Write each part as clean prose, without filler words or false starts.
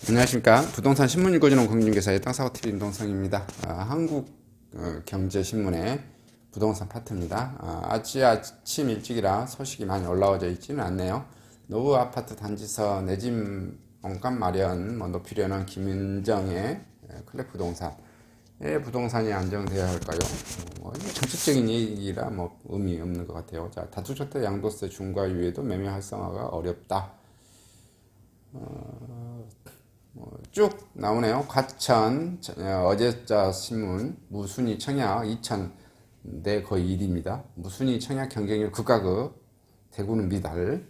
안녕하십니까. 부동산 신문 읽어주는 공인중개사의 땅사고TV 임동성입니다. 한국경제신문의 부동산 파트입니다. 아침 일찍이라 소식이 많이 올라와져 있지는 않네요. 노후 아파트 단지서 내 집 원가 마련 높이려는 김은정의 클랩 부동산이 안정돼야 할까요? 정책적인 얘기라 의미 없는 것 같아요. 자, 다주택자 양도세 중과 유예도 매매 활성화가 어렵다. 쭉 나오네요. 과천 어제자 신문 무순위 청약 2000 대 거의 1위입니다. 무순위 청약 경쟁률 극과극. 대구는 미달.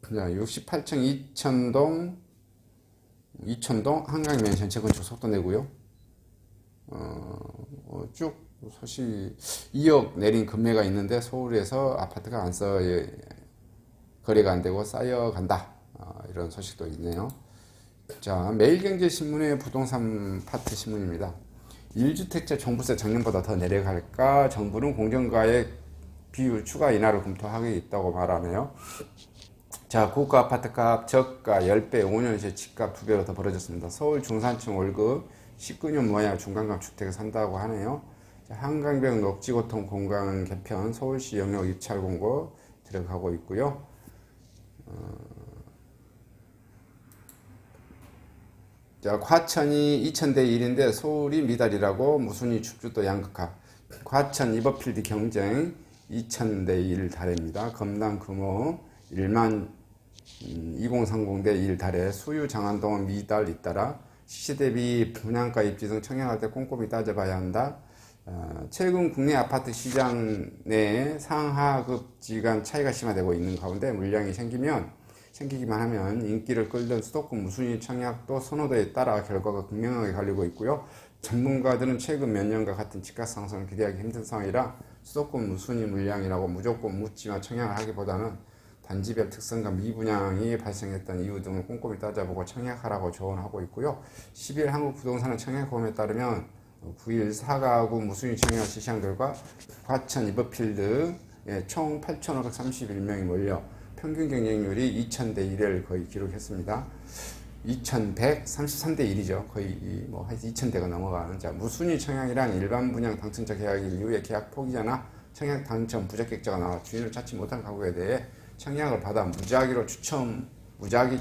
68층 이천동 한강면 전체 건축 속도 내고요. 쭉 소식 2억 내린 금매가 있는데 서울에서 아파트가 거래가 안 되고 쌓여간다. 이런 소식도 있네요. 자, 매일경제신문의 부동산 파트 신문입니다. 1주택자 종부세 작년보다 더 내려갈까? 정부는 공정가액 비율 추가 인하를 검토하겠다고 말하네요. 자, 고가 아파트값 저가 10배, 5년 새 집값 2배로 더 벌어졌습니다. 서울 중산층 월급 19년 모양 중간급 주택을 산다고 하네요. 자, 한강변 녹지고통 공간 개편 서울시 영역 입찰 공고 들어가고 있고요. 자, 과천이 2000대 1인데 서울이 미달이라고 무순위 축주도 양극화. 과천 이버필드 경쟁 2000대 1 달해입니다. 검단 금호 1만 2030대 1 달해. 수유 장안동은 미달 잇따라 시세 대비 분양가 입지 등 청약할 때 꼼꼼히 따져봐야 한다. 최근 국내 아파트 시장 내 상하급지 간 차이가 심화되고 있는 가운데 물량이 생기기만 하면 인기를 끌던 수도권 무순위 청약도 선호도에 따라 결과가 극명하게 갈리고 있고요. 전문가들은 최근 몇 년과 같은 집값 상승을 기대하기 힘든 상황이라 수도권 무순위 물량이라고 무조건 묻지마 청약을 하기보다는 단지별 특성과 미분양이 발생했던 이유 등을 꼼꼼히 따져보고 청약하라고 조언하고 있고요. 10일 한국부동산 청약보험에 따르면 9일 4가구 무순위 청약을 실시한 결과 과천 이버필드에 총 8,531명이 몰려 평균 경쟁률이 2000대 1을 거의 기록했습니다. 2133대 1이죠. 거의 2000대가 넘어가는. 자, 무순위 청약이란 일반 분양 당첨자 계약일 이후에 계약 포기자나 청약 당첨 부적격자가 나와 주인을 찾지 못한 가구에 대해 청약을 받아 무작위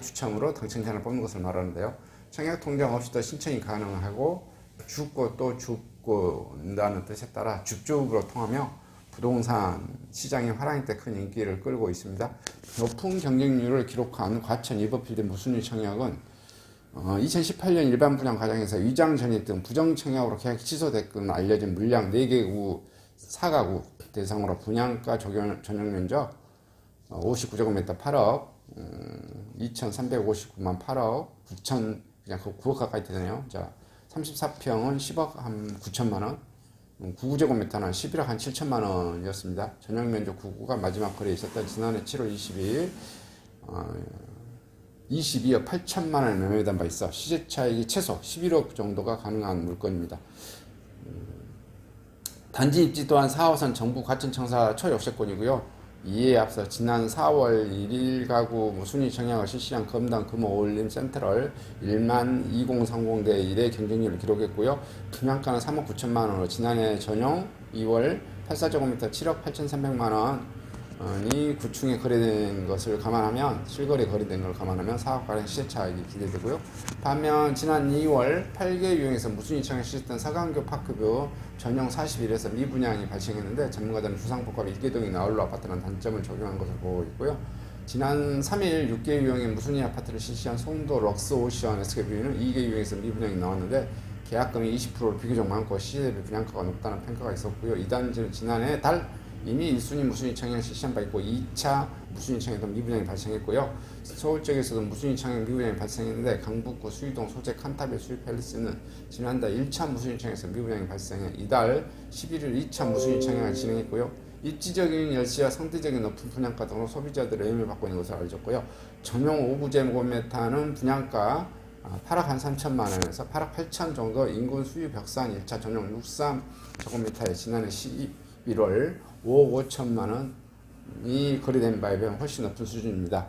추첨으로 당첨자를 뽑는 것을 말하는데요. 청약 통장 없이도 신청이 가능하고 죽고 또 죽고다는 뜻에 따라 줍줍으로 통하며 부동산 시장의 화랑일 때 큰 인기를 끌고 있습니다. 높은 경쟁률을 기록한 과천 이버필드 무순위 청약은 2018년 일반 분양 과정에서 위장 전입 등 부정 청약으로 계약이 취소됐건 알려진 물량 4개구 4가구 대상으로 분양가 전용 면적 59제곱미터 8억 2,359만 8억 9천 그냥 9억 가까이 되네요. 자, 34평은 10억 한 9천만 원, 9제곱미터는 11억 한 7천만 원이었습니다. 전용 면적 9구가 마지막 거래에 있었던 지난해 7월 22일 22억 8천만 원에 매매된 바 있어 시세 차익이 최소 11억 정도가 가능한 물건입니다. 단지 입지 또한 4호선 정부 과천청사 초역세권이고요. 이에 앞서 지난 4월 1일 가구 무순위 청약을 실시한 검단 금호 올림 센트럴 1만 2030대 1의 경쟁률을 기록했고요. 분양가는 3억 9천만 원으로 지난해 전용 2월 84제곱미터 7억 8,300만 원이 9층에 거래된 것을 감안하면 실거래 거래된 걸 감안하면 4억가량 시세 차익이 기대되고요. 반면 지난 2월 8개 유형에서 무순위 청약 실시했던 서강교 파크뷰 전용 41에서 미분양이 발생했는데 전문가들은 주상복합 1개동이 나홀로 아파트라는 단점을 적용한 것으로 보고 있고요. 지난 3일 6개 유형의 무순위 아파트를 실시한 송도 럭스오션 SK뷰는 2개 유형에서 미분양이 나왔는데 계약금이 20%로 비교적 많고 시세 대비 분양가가 높다는 평가가 있었고요. 이 단지는 지난해 달 이미 1순위 무순위 청약 실시한 바 있고 2차 무순위 청약도 미분양이 발생했고요. 서울 쪽에서도 무순위 청약 미분양이 발생했는데 강북구 수유동 소재 칸타빌 수유 팰리스는 지난달 1차 무순위 청약에서 미분양이 발생해 이달 11일 2차 무순위 청약을 진행했고요. 입지적인 열시와 상대적인 높은 분양가 등으로 소비자들의 애용을 받고 있는 것으로 알려졌고요. 전용 5구제곱미터는 분양가 8억 한 3천만 원에서 8억 8천 정도 인근 수유 벽산 1차 전용 63제곱미터에 지난해 11월 5억 5천만 원이 거래된 바에 비하면 훨씬 높은 수준입니다.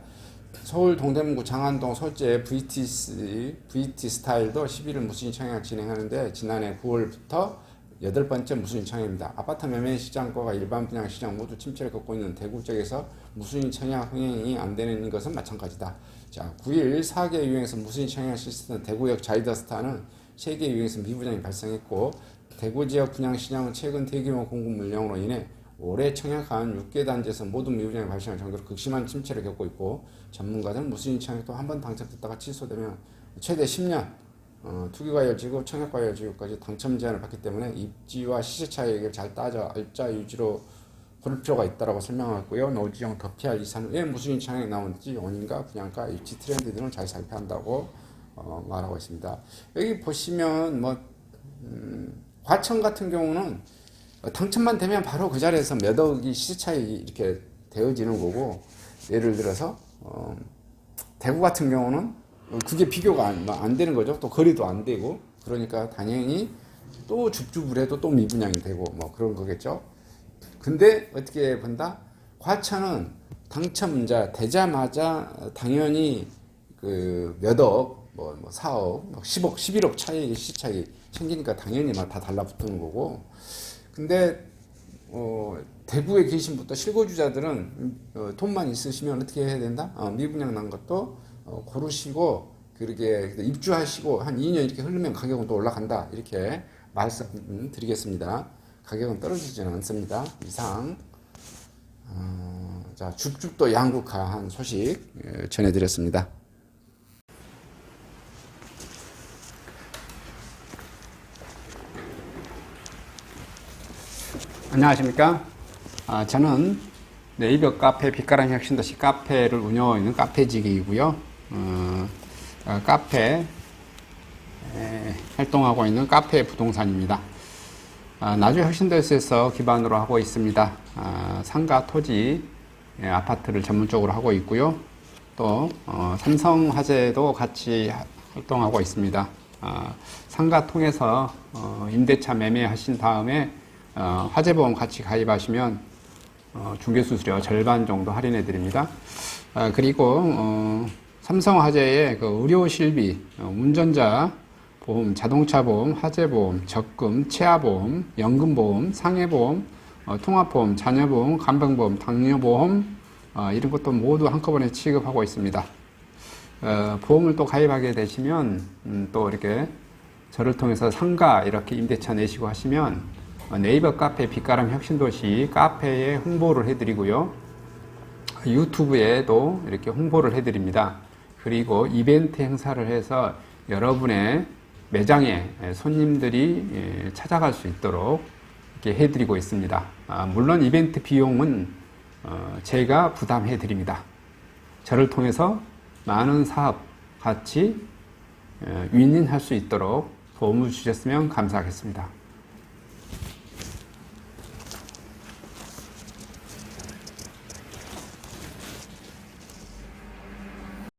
서울 동대문구 장안동 소재 VT 스타일도 11월 무수인 청약 진행하는데 지난해 9월부터 8번째 무수인 청약입니다. 아파트 매매 시장과 일반 분양 시장 모두 침체를 겪고 있는 대구 쪽에서 무수인 청약 흥행이 안 되는 것은 마찬가지다. 자, 9일 4개 유형에서 무수인 청약 실시된 대구역 자이더스타는 3개 유형에서 미분양이 발생했고 대구 지역 분양 시장은 최근 대규모 공급 물량으로 인해 올해 청약한 6개 단지에서 모두 미분양이 발생할 정도로 극심한 침체를 겪고 있고 전문가들은 무수인 청약도 한 번 당첨됐다가 취소되면 최대 10년 투기과열지구, 청약과열지구까지 당첨 제한을 받기 때문에 입지와 시세 차익을 잘 따져 알짜 위주로 고를 필요가 있다고 설명했고요. 노지형 덮피할 이사는 왜 무수인 청약이 나오는지 원인과 분양가, 입지 트렌드 등을 잘 살펴한다고 말하고 있습니다. 여기 보시면 과천 같은 경우는 당첨만 되면 바로 그 자리에서 몇 억이 시세 차익이 이렇게 되어지는 거고, 예를 들어서 대구 같은 경우는 그게 비교가 안 되는 거죠. 또 거리도 안 되고, 그러니까 당연히 또 줍줍을 또 미분양이 되고 뭐 그런 거겠죠. 근데 어떻게 본다? 과천은 당첨자 되자마자 당연히 그 몇 억, 뭐 4억, 10억, 11억 차이, 시세 차이 생기니까 당연히 막 다 달라붙는 거고. 근데 대구에 계신 분도 실거주자들은 돈만 있으시면 어떻게 해야 된다? 미분양 난 것도 고르시고 그렇게 입주하시고 한 2년 이렇게 흐르면 가격은 또 올라간다, 이렇게 말씀드리겠습니다. 가격은 떨어지지는 않습니다. 이상 자, 줍줍도 양극화한 소식 전해드렸습니다. 안녕하십니까. 저는 네이버 카페 빛가람 혁신도시 카페를 운영하고 있는 카페직이고요. 카페 활동하고 있는 카페 부동산입니다. 나주 혁신도시에서 기반으로 하고 있습니다. 상가, 토지, 아파트를 전문적으로 하고 있고요. 또 삼성화재도 같이 활동하고 있습니다. 상가 통해서 임대차 매매하신 다음에 화재보험 같이 가입하시면 중개수수료 절반 정도 할인해 드립니다. 그리고 삼성화재의 그 의료실비, 운전자 보험, 자동차 보험, 화재보험, 적금, 치아보험, 연금보험, 상해보험, 통합보험, 자녀보험, 간병보험, 당뇨보험 이런 것도 모두 한꺼번에 취급하고 있습니다. 보험을 또 가입하게 되시면 또 이렇게 저를 통해서 상가 이렇게 임대차 내시고 하시면 네이버 카페 빛가람 혁신도시 카페에 홍보를 해드리고요. 유튜브에도 이렇게 홍보를 해드립니다. 그리고 이벤트 행사를 해서 여러분의 매장에 손님들이 찾아갈 수 있도록 이렇게 해드리고 있습니다. 물론 이벤트 비용은 제가 부담해 드립니다. 저를 통해서 많은 사업 같이 윈윈할 수 있도록 도움을 주셨으면 감사하겠습니다.